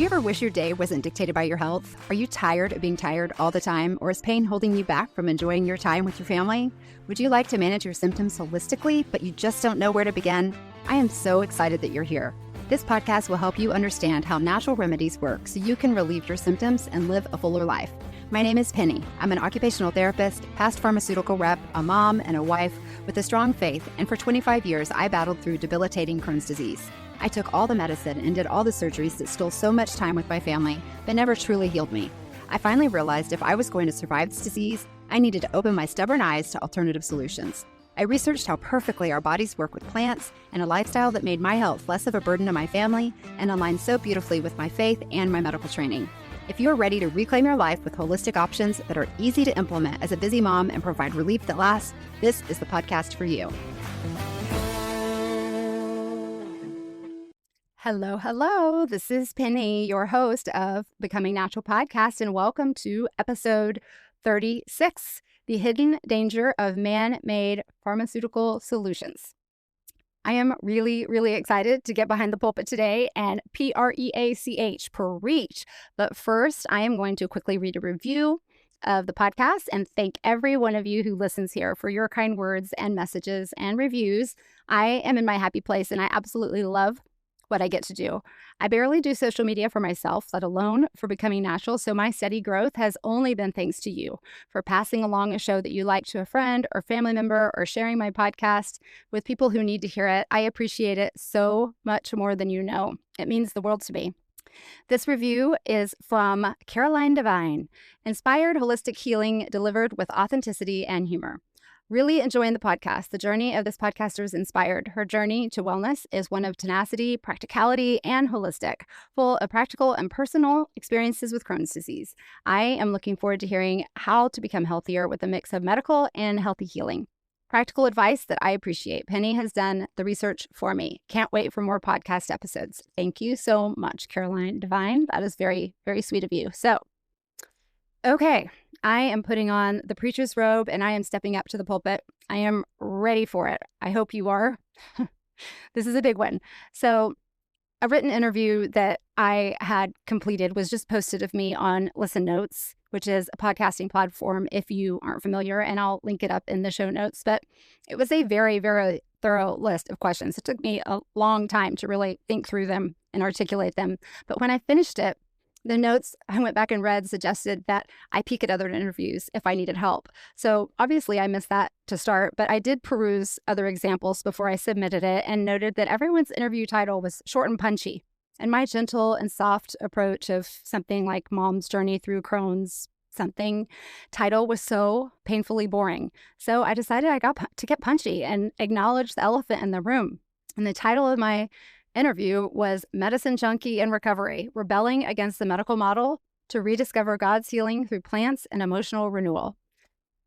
ever wish your day wasn't dictated by your health? Are you tired of being tired all the time, or is pain holding you back from enjoying your time with your family? Would you like to manage your symptoms holistically, but you just don't know where to begin? I am so excited that you're here. This podcast will help you understand how natural remedies work so you can relieve your symptoms and live a fuller life. My name is Penny. I'm an occupational therapist, past pharmaceutical rep, a mom, and a wife with a strong faith, and for 25 years, I battled through debilitating Crohn's disease. I took all the medicine and did all the surgeries that stole so much time with my family, but never truly healed me. I finally realized if I was going to survive this disease, I needed to open my stubborn eyes to alternative solutions. I researched how perfectly our bodies work with plants and a lifestyle that made my health less of a burden to my family and aligned so beautifully with my faith and my medical training. If you are ready to reclaim your life with holistic options that are easy to implement as a busy mom and provide relief that lasts, this is the podcast for you. Hello. This is Penny, your host of Becoming Natural Podcast, and welcome to episode 36, The Hidden Danger of Man-Made Pharmaceutical Solutions. I am really excited to get behind the pulpit today and preach. But first, I am going to quickly read a review of the podcast and thank every one of you who listens here for your kind words and messages and reviews. I am in my happy place and I absolutely love what I get to do. I barely do social media for myself, let alone for Becoming Natural, so my steady growth has only been thanks to you for passing along a show that you like to a friend or family member or sharing my podcast with people who need to hear it. I appreciate it so much more than you know. It means the world to me. This review is from Caroline Devine, Inspired Holistic Healing Delivered with Authenticity and Humor. Really enjoying the podcast. The journey of this podcaster is inspired. Her journey to wellness is one of tenacity, practicality, and holistic, full of practical and personal experiences with Crohn's disease. I am looking forward to hearing how to become healthier with a mix of medical and healthy healing. Practical advice that I appreciate. Penny has done the research for me. Can't wait for more podcast episodes. Thank you so much, Caroline Devine. That is very sweet of you. So, okay. I am putting on the preacher's robe and I am stepping up to the pulpit. I am ready for it. I hope you are. This is a big one. So a written interview that I had completed was just posted of me on Listen Notes, which is a podcasting platform if you aren't familiar, and I'll link it up in the show notes. But it was a very thorough list of questions. It took me a long time to really think through them and articulate them. But when I finished it, the notes I went back and read suggested that I peek at other interviews if I needed help. So obviously I missed that to start, but I did peruse other examples before I submitted it and noted that everyone's interview title was short and punchy. And my gentle and soft approach of something like Mom's Journey Through Crohn's something title was so painfully boring. So I decided I got to get punchy and acknowledge the elephant in the room. And the title of my interview was Medicine Junkie in Recovery, Rebelling Against the Medical Model to Rediscover God's Healing Through Plants and Emotional Renewal.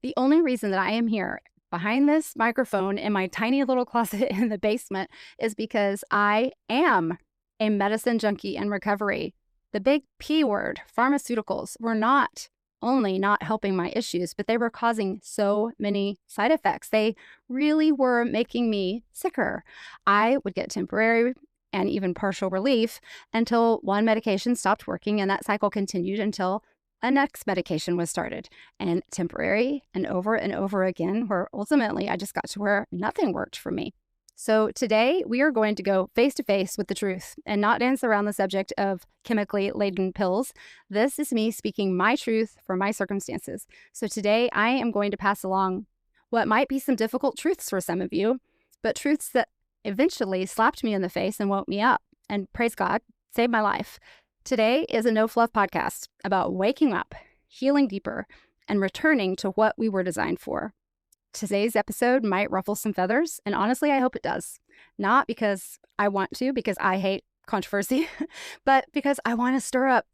The only reason that I am here behind this microphone in my tiny little closet in the basement is because I am a medicine junkie in recovery. The big P word, pharmaceuticals, were not only not helping my issues, but they were causing so many side effects. They really were making me sicker. I would get temporary and even partial relief until one medication stopped working, and that cycle continued until a next medication was started, and temporary and over again, where ultimately I just got to where nothing worked for me. So today we are going to go face to face with the truth and not dance around the subject of chemically laden pills. This is me speaking my truth for my circumstances. So today I am going to pass along what might be some difficult truths for some of you, but truths that eventually slapped me in the face and woke me up, and praise God, saved my life. Today is a no fluff podcast about waking up, healing deeper, and returning to what we were designed for. Today's episode might ruffle some feathers, and honestly, I hope it does. Not because I want to, because I hate controversy, but because I want to stir up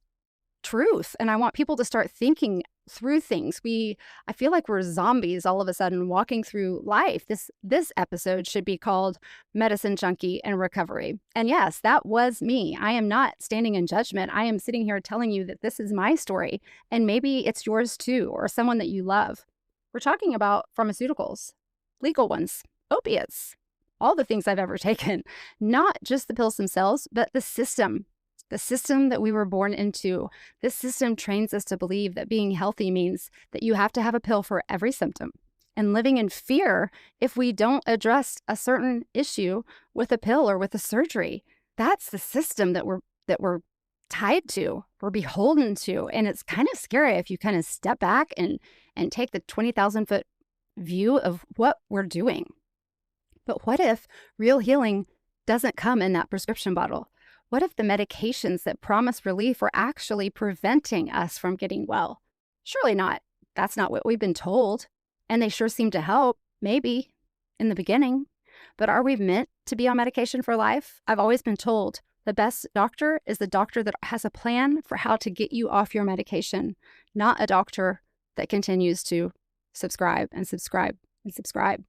truth, and I want people to start thinking through things. I feel like we're zombies all of a sudden walking through life. This episode should be called Medicine Junkie and Recovery. And yes, that was me. I am not standing in judgment. I am sitting here telling you that this is my story, and maybe it's yours too, or someone that you love. We're talking about pharmaceuticals, legal ones, opiates, all the things I've ever taken, not just the pills themselves, but the system The system that we were born into, this system trains us to believe that being healthy means that you have to have a pill for every symptom, and living in fear if we don't address a certain issue with a pill or with a surgery. That's the system that we're tied to, we're beholden to. And it's kind of scary if you kind of step back and take the 20,000-foot view of what we're doing. But what if real healing doesn't come in that prescription bottle? What if the medications that promise relief are actually preventing us from getting well? Surely not. That's not what we've been told. And they sure seem to help, maybe, in the beginning. But are we meant to be on medication for life? I've always been told the best doctor is the doctor that has a plan for how to get you off your medication, not a doctor that continues to subscribe and subscribe and subscribe.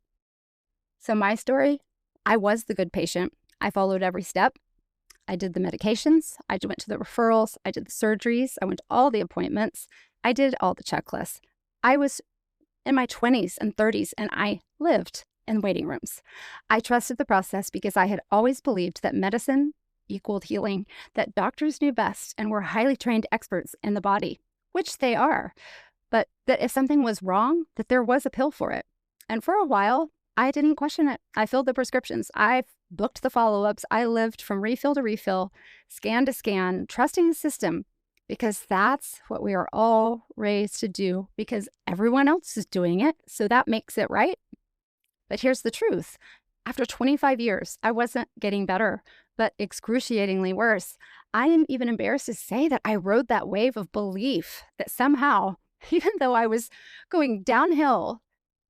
So my story, I was the good patient. I followed every step. I did the medications. I went to the referrals. I did the surgeries. I went to all the appointments. I did all the checklists. I was in my 20s and 30s, and I lived in waiting rooms. I trusted the process because I had always believed that medicine equaled healing, that doctors knew best and were highly trained experts in the body, which they are, but that if something was wrong, that there was a pill for it. And for a while, I didn't question it. I filled the prescriptions. I booked the follow-ups. I lived from refill to refill, scan to scan, trusting the system, because that's what we are all raised to do, because everyone else is doing it, so that makes it right. But here's the truth. After 25 years, I wasn't getting better, but excruciatingly worse. I am even embarrassed to say that I rode that wave of belief that somehow, even though I was going downhill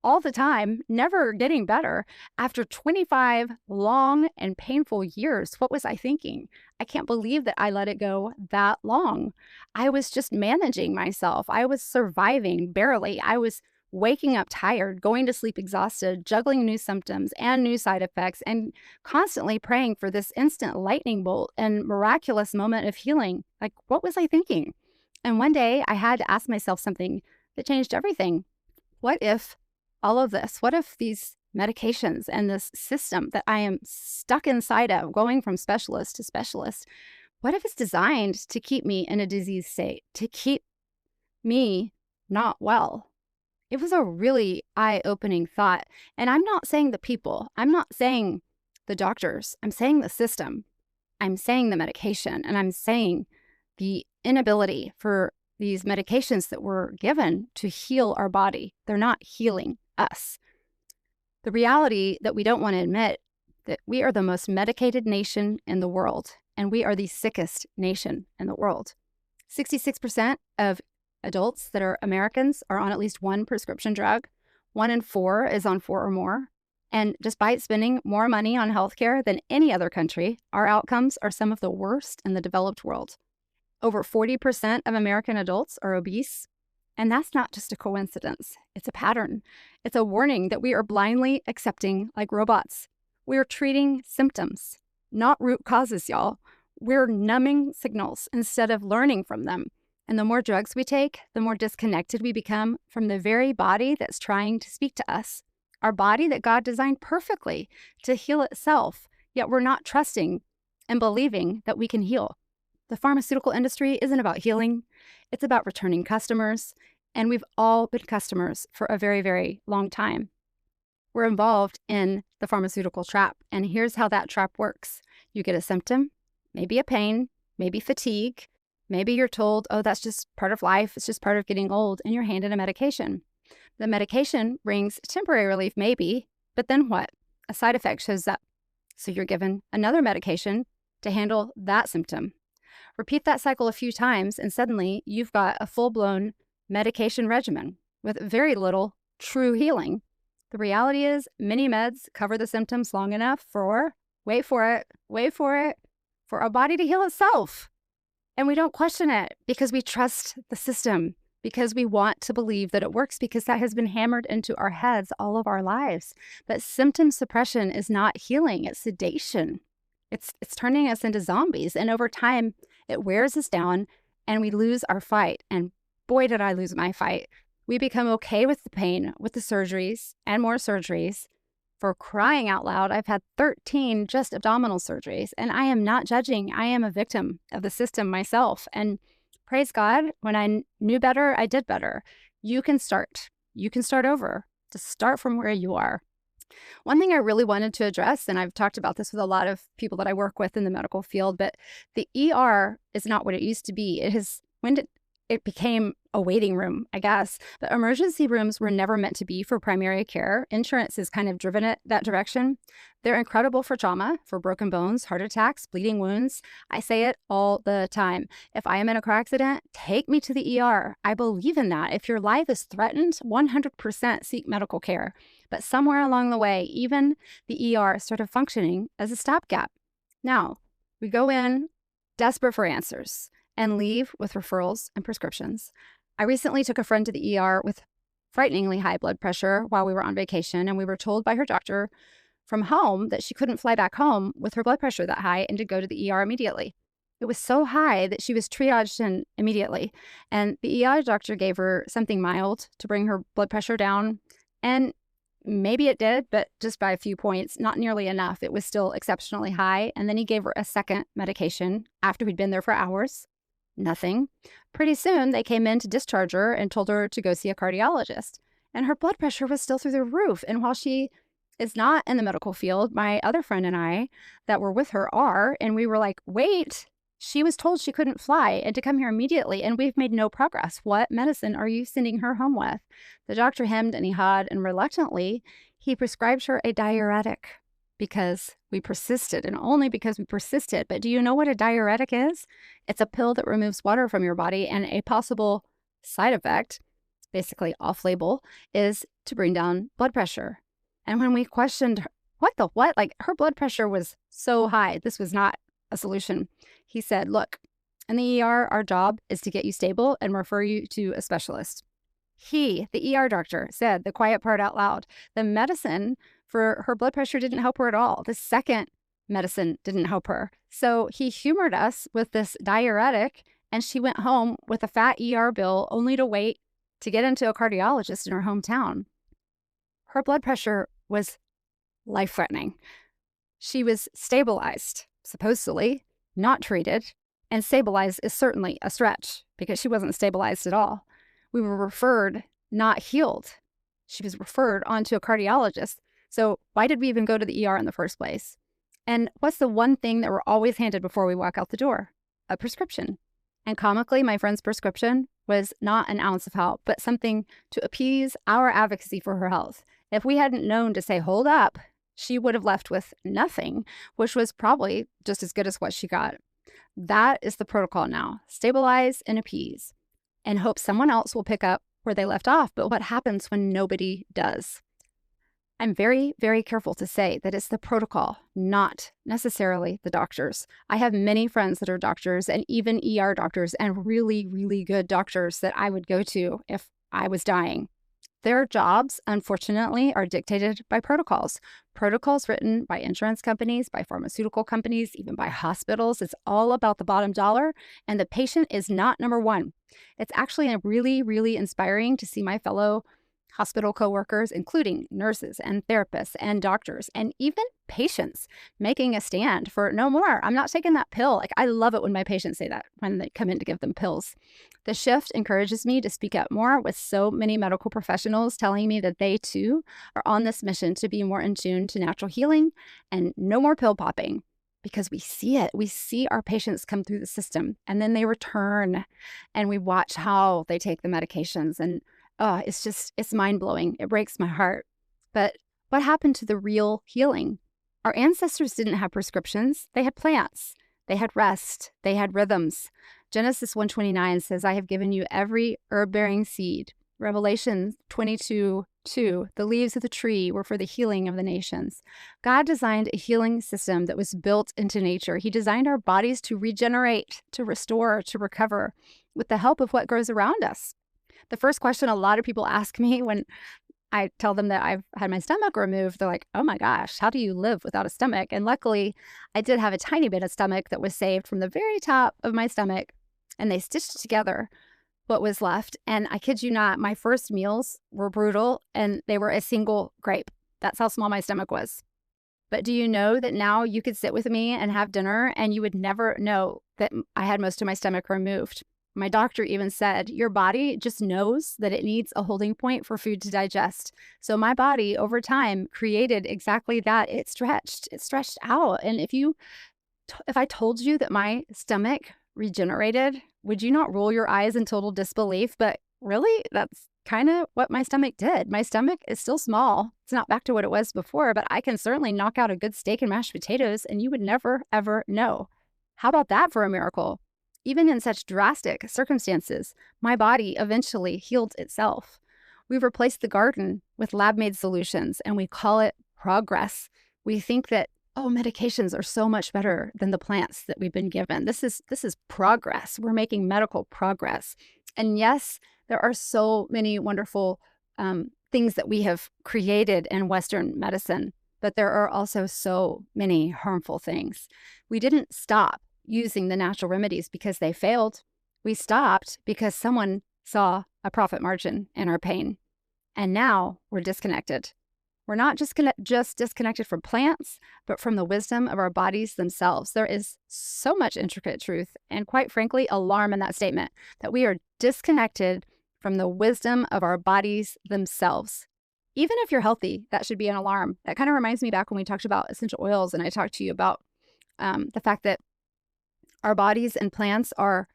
all the time, never getting better, after 25 long and painful years, what was I thinking? I can't believe that I let it go that long. I was just managing myself. I was surviving barely. I was waking up tired, going to sleep exhausted, juggling new symptoms and new side effects, and constantly praying for this instant lightning bolt and miraculous moment of healing. Like, what was I thinking? And one day I had to ask myself something that changed everything. What if all of this, what if these medications and this system that I am stuck inside of, going from specialist to specialist, what if it's designed to keep me in a disease state, to keep me not well? It was a really eye-opening thought. And I'm not saying the people, I'm not saying the doctors, I'm saying the system, I'm saying the medication, and I'm saying the inability for these medications that were given to heal our body. They're not healing us. The reality that we don't want to admit, that we are the most medicated nation in the world, and we are the sickest nation in the world. 66% of adults that are Americans are on at least one prescription drug. 1 in 4 is on 4 or more. And despite spending more money on healthcare than any other country, our outcomes are some of the worst in the developed world. Over 40% of American adults are obese. And that's not just a coincidence. It's a pattern. It's a warning that we are blindly accepting like robots. We are treating symptoms, not root causes, y'all. We're numbing signals instead of learning from them. And the more drugs we take, the more disconnected we become from the very body that's trying to speak to us. Our body that God designed perfectly to heal itself, yet we're not trusting and believing that we can heal. The pharmaceutical industry isn't about healing. It's about returning customers. And we've all been customers for a very, very long time. We're involved in the pharmaceutical trap. And here's how that trap works. You get a symptom, maybe a pain, maybe fatigue. Maybe you're told, oh, that's just part of life. It's just part of getting old, and you're handed a medication. The medication brings temporary relief, maybe, but then what? A side effect shows up. So you're given another medication to handle that symptom. Repeat that cycle a few times, and suddenly you've got a full-blown medication regimen with very little true healing. The reality is many meds cover the symptoms long enough for, wait for it, for our body to heal itself. And we don't question it because we trust the system, because we want to believe that it works, because that has been hammered into our heads all of our lives. But symptom suppression is not healing, it's sedation. It's turning us into zombies. And over time, it wears us down and we lose our fight. And boy, did I lose my fight. We become okay with the pain, with the surgeries and more surgeries. For crying out loud, I've had 13 just abdominal surgeries, and I am not judging. I am a victim of the system myself. And praise God, when I knew better, I did better. You can start. You can start over. Just start from where you are. One thing I really wanted to address, and I've talked about this with a lot of people that I work with in the medical field, but the ER is not what it used to be. It became a waiting room, I guess. But emergency rooms were never meant to be for primary care. Insurance has kind of driven it that direction. They're incredible for trauma, for broken bones, heart attacks, bleeding wounds. I say it all the time. If I am in a car accident, take me to the ER. I believe in that. If your life is threatened, 100% seek medical care. But somewhere along the way, even the ER started functioning as a stopgap. Now, we go in desperate for answers and leave with referrals and prescriptions. I recently took a friend to the ER with frighteningly high blood pressure while we were on vacation, and we were told by her doctor from home that she couldn't fly back home with her blood pressure that high and to go to the ER immediately. It was so high that she was triaged in immediately, and the ER doctor gave her something mild to bring her blood pressure down, and maybe it did, but just by a few points, not nearly enough. It was still exceptionally high, and then he gave her a second medication after we'd been there for hours. Nothing. Pretty soon, they came in to discharge her and told her to go see a cardiologist. And her blood pressure was still through the roof. And while she is not in the medical field, my other friend and I that were with her are. And we were like, wait, she was told she couldn't fly and to come here immediately. And we've made no progress. What medicine are you sending her home with? The doctor hemmed and he hawed, and reluctantly, he prescribed her a diuretic because we persisted, and only because we persisted. But do you know what a diuretic is? It's a pill that removes water from your body, and a possible side effect, basically off-label, is to bring down blood pressure. And when we questioned her, what? Like, her blood pressure was so high, this was not a solution. He said, look, in the ER, our job is to get you stable and refer you to a specialist. He, the ER doctor, said the quiet part out loud. The medicine for her blood pressure didn't help her at all. The second medicine didn't help her. So he humored us with this diuretic, and she went home with a fat ER bill only to wait to get into a cardiologist in her hometown. Her blood pressure was life-threatening. She was stabilized, supposedly, not treated, and stabilized is certainly a stretch because she wasn't stabilized at all. We were referred, not healed. She was referred on to a cardiologist. So why did we even go to the ER in the first place? And what's the one thing that we're always handed before we walk out the door? A prescription. And comically, my friend's prescription was not an ounce of help, but something to appease our advocacy for her health. If we hadn't known to say, hold up, she would have left with nothing, which was probably just as good as what she got. That is the protocol now. Stabilize and appease, and hope someone else will pick up where they left off. But what happens when nobody does? I'm very, very careful to say that it's the protocol, not necessarily the doctors. I have many friends that are doctors and even ER doctors and really, really good doctors that I would go to if I was dying. Their jobs, unfortunately, are dictated by protocols. Protocols written by insurance companies, by pharmaceutical companies, even by hospitals. It's all about the bottom dollar, and the patient is not number one. It's actually really, really inspiring to see my fellow hospital coworkers, including nurses and therapists and doctors and even patients, making a stand for no more. I'm not taking that pill. Like, I love it when my patients say that when they come in to give them pills. The shift encourages me to speak up more, with so many medical professionals telling me that they too are on this mission to be more in tune to natural healing and no more pill popping. Because we see it. We see our patients come through the system and then they return, and we watch how they take the medications, and it's mind-blowing. It breaks my heart. But what happened to the real healing? Our ancestors didn't have prescriptions. They had plants. They had rest. They had rhythms. Genesis 1:29 says, I have given you every herb-bearing seed. Revelation 22:2, the leaves of the tree were for the healing of the nations. God designed a healing system that was built into nature. He designed our bodies to regenerate, to restore, to recover with the help of what grows around us. The first question a lot of people ask me when I tell them that I've had my stomach removed, they're like, oh my gosh, how do you live without a stomach? And luckily, I did have a tiny bit of stomach that was saved from the very top of my stomach, and they stitched together what was left. And I kid you not, my first meals were brutal, and they were a single grape. That's how small my stomach was. But do you know that now you could sit with me and have dinner and you would never know that I had most of my stomach removed? My doctor even said, your body just knows that it needs a holding point for food to digest. So my body over time created exactly that. It stretched out. And if I told you that my stomach regenerated, would you not roll your eyes in total disbelief? But really, that's kind of what my stomach did. My stomach is still small. It's not back to what it was before, but I can certainly knock out a good steak and mashed potatoes, and you would never, ever know. How about that for a miracle? Even in such drastic circumstances, my body eventually healed itself. We've replaced the garden with lab-made solutions, and we call it progress. We think that, oh, medications are so much better than the plants that we've been given. This is progress. We're making medical progress. And yes, there are so many wonderful things that we have created in Western medicine, but there are also so many harmful things. We didn't stop using the natural remedies because they failed. We stopped because someone saw a profit margin in our pain. And now we're disconnected. We're not just disconnected from plants, but from the wisdom of our bodies themselves. There is so much intricate truth and, quite frankly, alarm in that statement that we are disconnected from the wisdom of our bodies themselves. Even if you're healthy, that should be an alarm. That kind of reminds me back when we talked about essential oils, and I talked to you about the fact that our bodies and plants are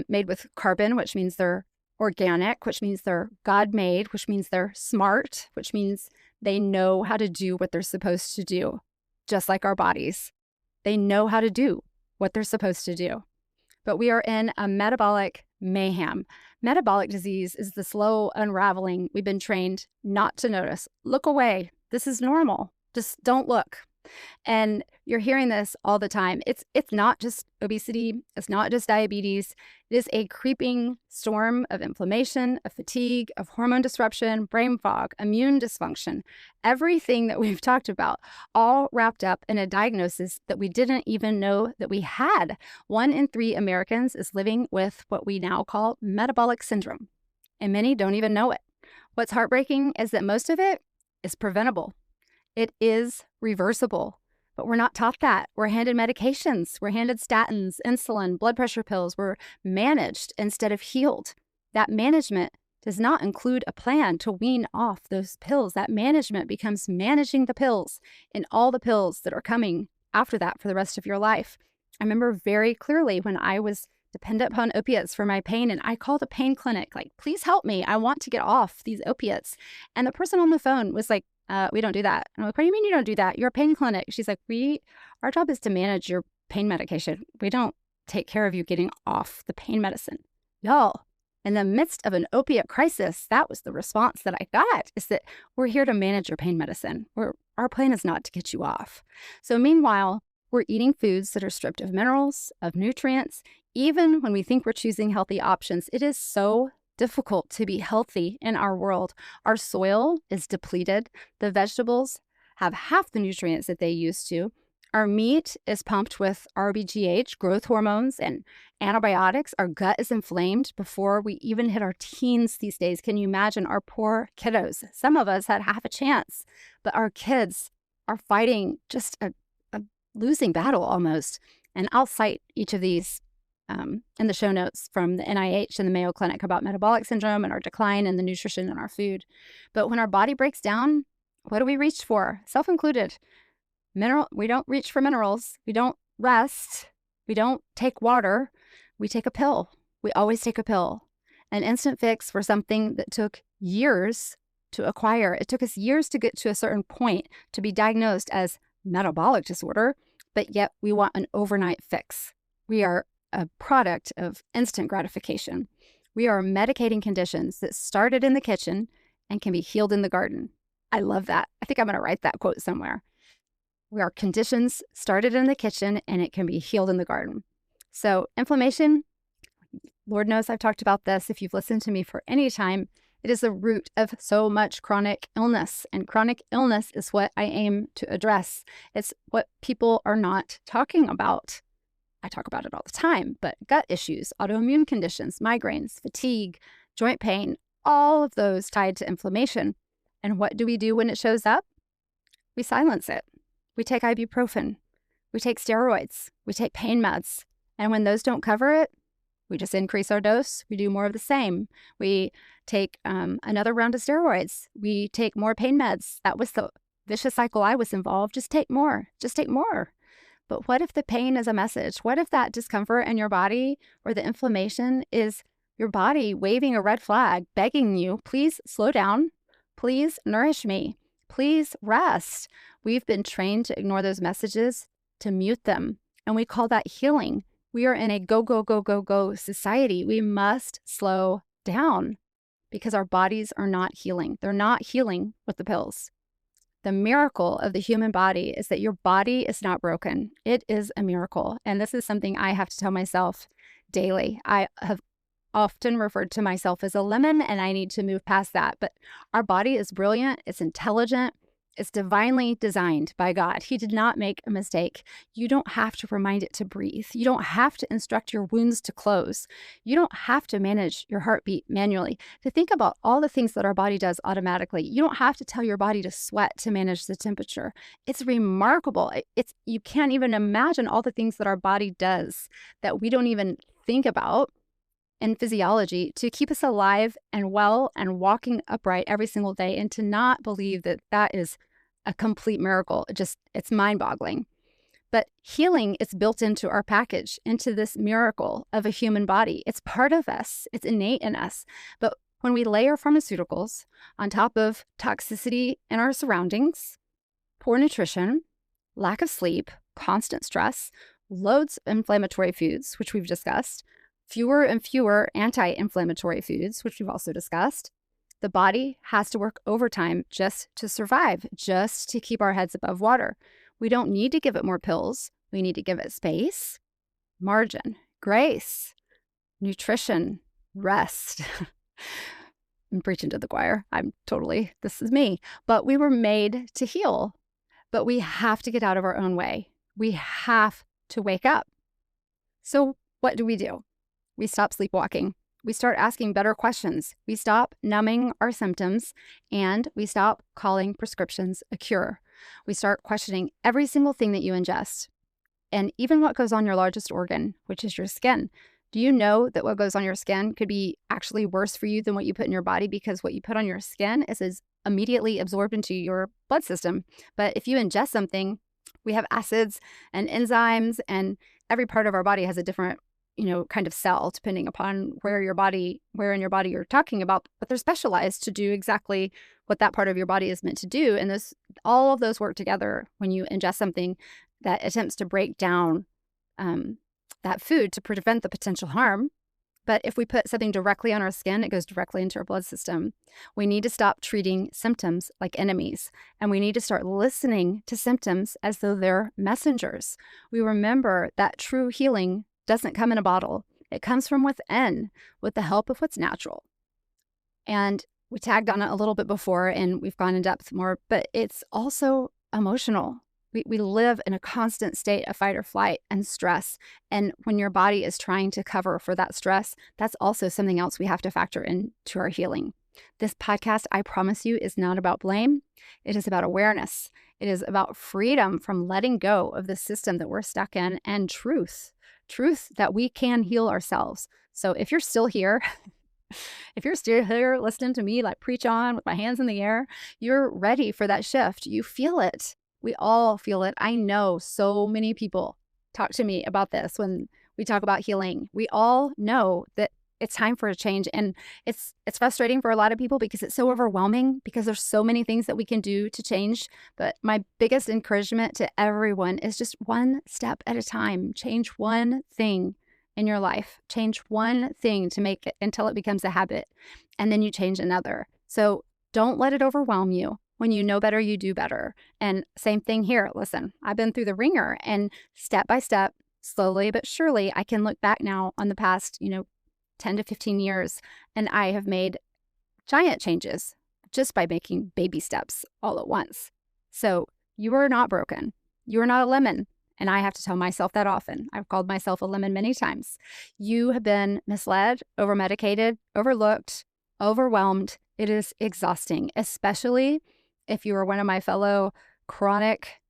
made with carbon, which means they're organic, which means they're God-made, which means they're smart, which means they know how to do what they're supposed to do, just like our bodies. They know how to do what they're supposed to do. But we are in a metabolic mayhem. Metabolic disease is the slow unraveling we've been trained not to notice. Look away. This is normal. Just don't look. And you're hearing this all the time. It's not just obesity. It's not just diabetes. It is a creeping storm of inflammation, of fatigue, of hormone disruption, brain fog, immune dysfunction, everything that we've talked about, all wrapped up in a diagnosis that we didn't even know that we had. 1 in 3 Americans is living with what we now call metabolic syndrome, and many don't even know it. What's heartbreaking is that most of it is preventable. It is reversible, but we're not taught that. We're handed medications. We're handed statins, insulin, blood pressure pills. We're managed instead of healed. That management does not include a plan to wean off those pills. That management becomes managing the pills and all the pills that are coming after that for the rest of your life. I remember very clearly when I was dependent upon opiates for my pain, and I called a pain clinic, like, please help me. I want to get off these opiates. And the person on the phone was like, we don't do that. And I'm like, what do you mean you don't do that? You're a pain clinic. She's like, our job is to manage your pain medication. We don't take care of you getting off the pain medicine. Y'all, in the midst of an opiate crisis, that was the response that I got, is that we're here to manage your pain medicine. Our plan is not to get you off. So meanwhile, we're eating foods that are stripped of minerals, of nutrients. Even when we think we're choosing healthy options, it is so difficult to be healthy in our world. Our soil is depleted. The vegetables have half the nutrients that they used to. Our meat is pumped with RBGH, growth hormones, and antibiotics. Our gut is inflamed before we even hit our teens these days. Can you imagine our poor kiddos? Some of us had half a chance, but our kids are fighting just a losing battle almost. And I'll cite each of these in the show notes from the NIH and the Mayo Clinic about metabolic syndrome and our decline in the nutrition in our food. But when our body breaks down, what do we reach for? Self-included. We don't reach for minerals. We don't rest. We don't take water. We take a pill. We always take a pill. An instant fix for something that took years to acquire. It took us years to get to a certain point to be diagnosed as metabolic disorder, but yet we want an overnight fix. We are a product of instant gratification. We are medicating conditions that started in the kitchen and can be healed in the garden. I love that. I think I'm going to write that quote somewhere. We are conditions started in the kitchen and it can be healed in the garden. So inflammation, Lord knows I've talked about this. If you've listened to me for any time, it is the root of so much chronic illness, and chronic illness is what I aim to address. It's what people are not talking about. I talk about it all the time, but gut issues, autoimmune conditions, migraines, fatigue, joint pain, all of those tied to inflammation. And what do we do when it shows up? we silence it. We take ibuprofen. We take steroids. We take pain meds. And when those don't cover it, we just increase our dose. We do more of the same. We take another round of steroids. We take more pain meds. That was the vicious cycle I was involved. Just take more. Just take more. But what if the pain is a message? What if that discomfort in your body or the inflammation is your body waving a red flag, begging you, please slow down, please nourish me, please rest? We've been trained to ignore those messages, to mute them, and we call that healing. We are in a go, go, go, go, go society. We must slow down because our bodies are not healing. They're not healing with the pills. The miracle of the human body is that your body is not broken. It is a miracle. And this is something I have to tell myself daily. I have often referred to myself as a lemon, and I need to move past that. But our body is brilliant. It's intelligent. It's divinely designed by God. He did not make a mistake. You don't have to remind it to breathe. You don't have to instruct your wounds to close. You don't have to manage your heartbeat manually. To think about all the things that our body does automatically. You don't have to tell your body to sweat to manage the temperature. It's remarkable. You can't even imagine all the things that our body does that we don't even think about in physiology to keep us alive and well and walking upright every single day, and to not believe that that is a complete miracle. It's mind-boggling. But healing is built into our package, into this miracle of a human body. It's part of us. It's innate in us. But when we layer pharmaceuticals on top of toxicity in our surroundings, poor nutrition, lack of sleep, constant stress, loads of inflammatory foods, which we've discussed, fewer and fewer anti-inflammatory foods, which we've also discussed, the body has to work overtime just to survive, just to keep our heads above water. We don't need to give it more pills. We need to give it space, margin, grace, nutrition, rest. I'm preaching to the choir. This is me. But we were made to heal. But we have to get out of our own way. We have to wake up. So what do? We stop sleepwalking. We start asking better questions. We stop numbing our symptoms, and we stop calling prescriptions a cure. We start questioning every single thing that you ingest, and even what goes on your largest organ, which is your skin. Do you know that what goes on your skin could be actually worse for you than what you put in your body, because what you put on your skin is immediately absorbed into your blood system. But if you ingest something, we have acids and enzymes, and every part of our body has a different kind of cell, depending upon where in your body you're talking about, but they're specialized to do exactly what that part of your body is meant to do. And all of those work together when you ingest something that attempts to break down that food to prevent the potential harm. But if we put something directly on our skin, it goes directly into our blood system. We need to stop treating symptoms like enemies, and we need to start listening to symptoms as though they're messengers. We remember that true healing doesn't come in a bottle. It comes from within with the help of what's natural. And we tagged on it a little bit before, and we've gone in depth more, but it's also emotional. We live in a constant state of fight or flight and stress. And when your body is trying to cover for that stress, that's also something else we have to factor into our healing. This podcast, I promise you, is not about blame. It is about awareness. It is about freedom from letting go of the system that we're stuck in, and truth that we can heal ourselves. So if you're still here, listening to me like preach on with my hands in the air, you're ready for that shift. You feel it. We all feel it. I know so many people talk to me about this when we talk about healing. We all know that it's time for a change. And it's frustrating for a lot of people because it's so overwhelming, because there's so many things that we can do to change. But my biggest encouragement to everyone is just one step at a time. Change one thing in your life. Change one thing to make it until it becomes a habit. And then you change another. So don't let it overwhelm you. When you know better, you do better. And same thing here. Listen, I've been through the ringer, and step by step, slowly but surely, I can look back now on the past, 10 to 15 years, and I have made giant changes just by making baby steps all at once. So you are not broken. You are not a lemon. And I have to tell myself that often. I've called myself a lemon many times. You have been misled, overmedicated, overlooked, overwhelmed. It is exhausting, especially if you are one of my fellow chronic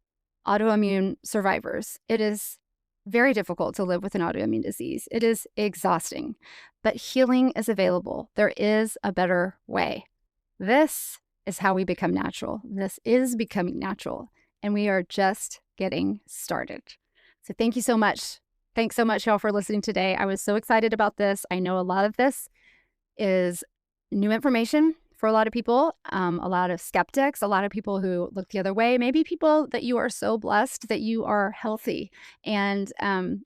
autoimmune survivors. It is very difficult to live with an autoimmune disease. It is exhausting, but healing is available. There is a better way. This is how we become natural. This is becoming natural, and we are just getting started. So thank you so much. Thanks so much, y'all, for listening today. I was so excited about this. I know a lot of this is new information for a lot of people, a lot of skeptics, a lot of people who look the other way, maybe people that you are so blessed that you are healthy. And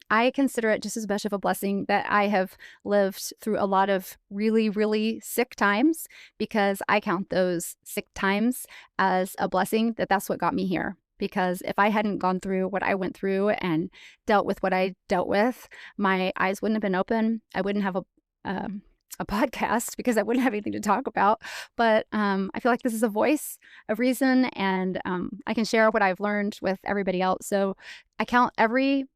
I consider it just as much of a blessing that I have lived through a lot of really, really sick times, because I count those sick times as a blessing, that's what got me here. Because if I hadn't gone through what I went through and dealt with what I dealt with, my eyes wouldn't have been open. I wouldn't have a podcast because I wouldn't have anything to talk about. But I feel like this is a voice of reason, and I can share what I've learned with everybody else. So I count every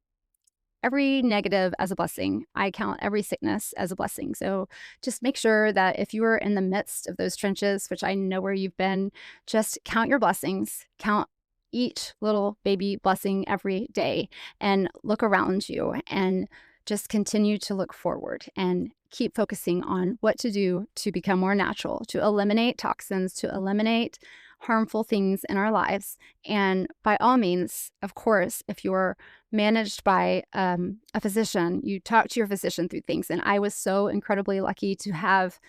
negative as a blessing. I count every sickness as a blessing. So just make sure that if you are in the midst of those trenches, which I know where you've been, just count your blessings, count each little baby blessing every day, and look around you and just continue to look forward and keep focusing on what to do to become more natural, to eliminate toxins, to eliminate harmful things in our lives. And by all means, of course, if you're managed by a physician, you talk to your physician through things. And I was so incredibly lucky to have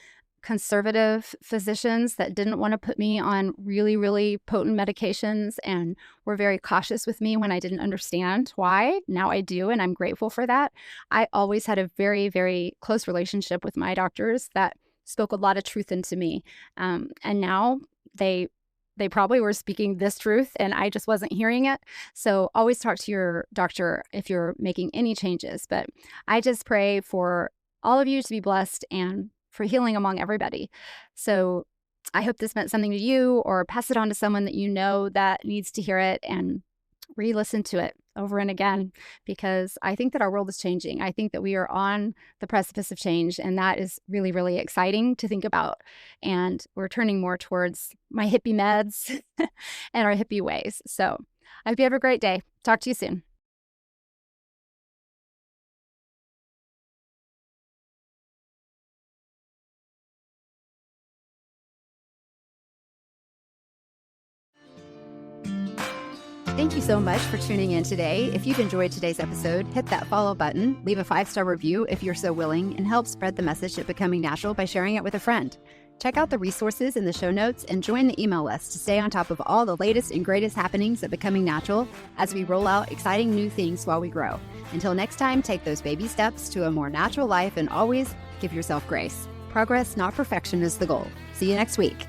conservative physicians that didn't want to put me on really, really potent medications and were very cautious with me when I didn't understand why. Now I do, and I'm grateful for that. I always had a very, very close relationship with my doctors that spoke a lot of truth into me. And now they probably were speaking this truth and I just wasn't hearing it. So always talk to your doctor if you're making any changes. But I just pray for all of you to be blessed and for healing among everybody. So I hope this meant something to you, or pass it on to someone that you know that needs to hear it, and re-listen to it over and again, because I think that our world is changing. I think that we are on the precipice of change, and that is really, really exciting to think about. And we're turning more towards my hippie meds and our hippie ways. So I hope you have a great day. Talk to you soon. Thank you so much for tuning in today. If you've enjoyed today's episode, hit that follow button, leave a 5-star review if you're so willing, and help spread the message of becoming natural by sharing it with a friend. Check out the resources in the show notes and join the email list to stay on top of all the latest and greatest happenings at Becoming Natural as we roll out exciting new things while we grow. Until next time, take those baby steps to a more natural life, and always give yourself grace. Progress, not perfection, is the goal. See you next week.